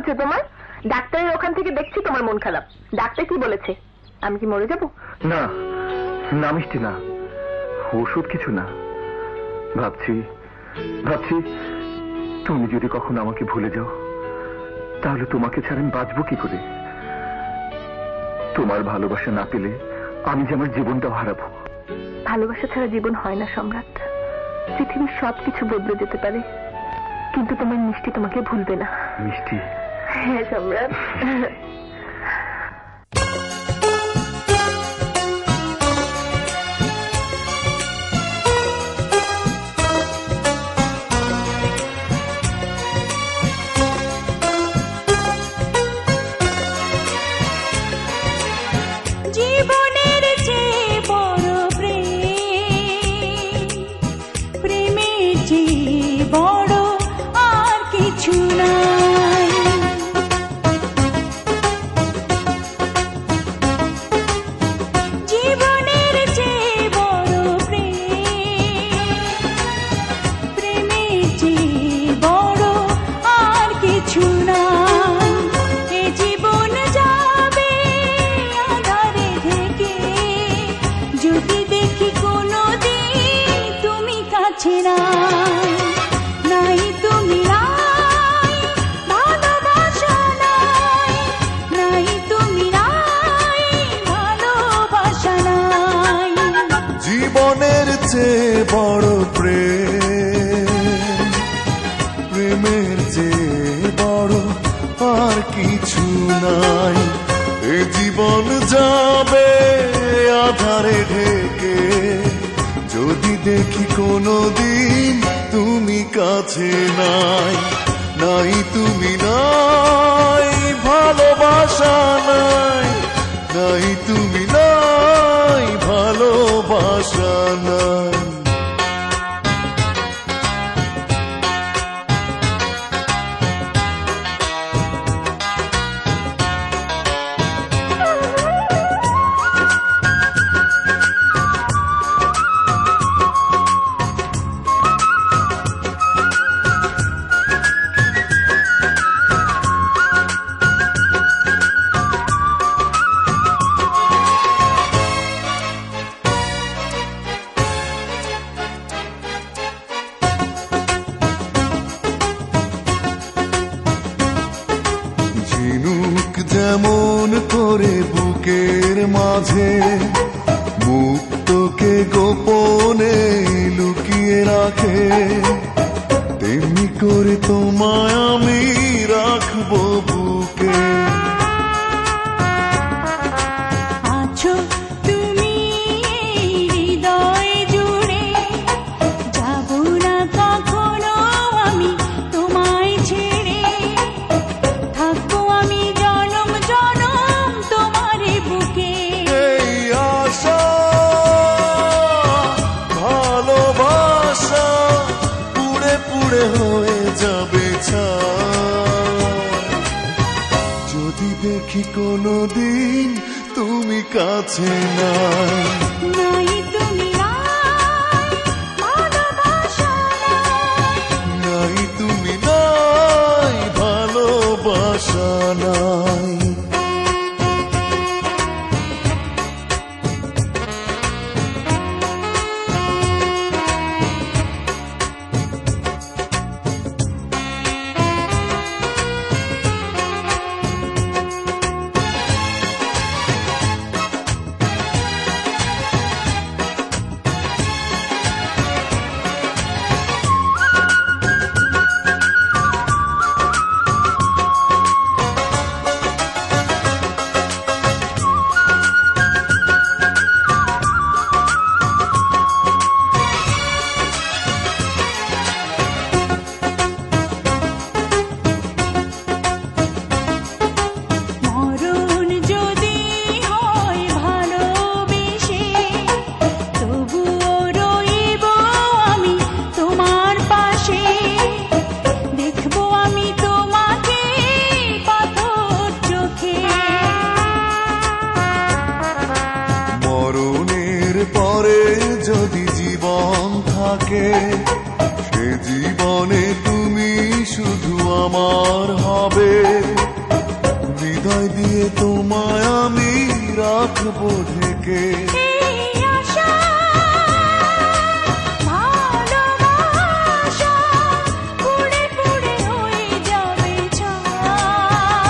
হয়েছে তোমার? ডাক্তারের ওখান থেকে দেখছি তোমার মন খারাপ। ডাক্তার কি বলেছে? আমি কি মরে যাব? না না মিষ্টি, না, ওষুধ কিছু না। ভাবছি ভাবছি তুমি যদি কখনো আমাকে ভুলে যাও তাহলে তোমাকে ছাড়া আমি বাঁচবো কি করে? তোমার ভালোবাসা না পেলে আমি যে আমার জীবনটাও হারাবো। ভালোবাসা ছাড়া জীবন হয় না সম্রাট। পৃথিবীর সবকিছু বদলে যেতে পারে, কিন্তু তোমার মিষ্টি তোমাকে ভুলবে না। মিষ্টি? হ্যাঁ সম্রাট। জীবনের চেয়ে বড় প্রেম, প্রেমের চেয়ে বড় আর কিছু নাই। জীবনের চেয়ে বড় প্রেম, প্রেমের চেয়ে বড় আর কিছু নাই। এ জীবন যাবে আঁধারে ঢেকে, যদি দেখি কোনোদিন তুমি কাছে নাই। নাই তুমি নাই, ভালোবাসা নাই। নাই তুমি নাই, ভালোবাসা নাই। জীবনের চেয়ে বড় প্রেম, প্রেমের চেয়ে বড় আর কিছু নাই। এ জীবন যাবে আধারে ঢেকে, যদি দেখি কোনোদিন তুমি কাছে নাই। নাই তুমি নাই, ভালোবাসা নাই। নাই তুমি নাই, ভালোবাসা নাই। ঝিনুক যেমন করে বুকের মাঝে মুক্তকে গোপনে লুকিয়ে রাখে, তেমনি করে তোমায় আমি রাখবো বুকে। আছো তুমি হৃদয় জুড়ে, যাব না কখনো আমি তোমায় ছেড়ে। থাকবো আমি জনম জনম তোমার বুকে। এই আশা ভালোবাসা পুড়ে পুড়ে হয়ে যাবে ছাই, যদি দেখি কোনোদিন তুমি কাছে নাই। নাই তুমি নাই, ভালোবাসা নাই। নাই তুমি নাই, ভালোবাসা নাই। রাখবো ঢেকে। এই আশা ভালোবাসা পুড়ে পুড়ে হয়ে যাবে ছাই।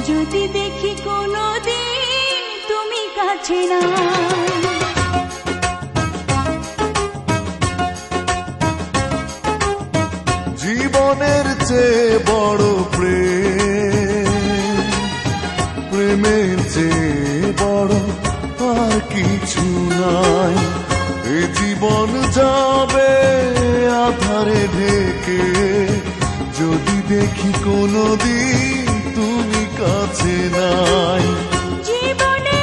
যদি দেখি কোনোদিন তুমি কাছে নাই। জীবনের চেয়ে বড় প্রেম, প্রেমের চেয়ে বড় আর কিছু নাই। এ জীবন যাবে আধারে ঢেকে, যদি দেখি কোনোদিন তুমি কাছে নাই। জীবনে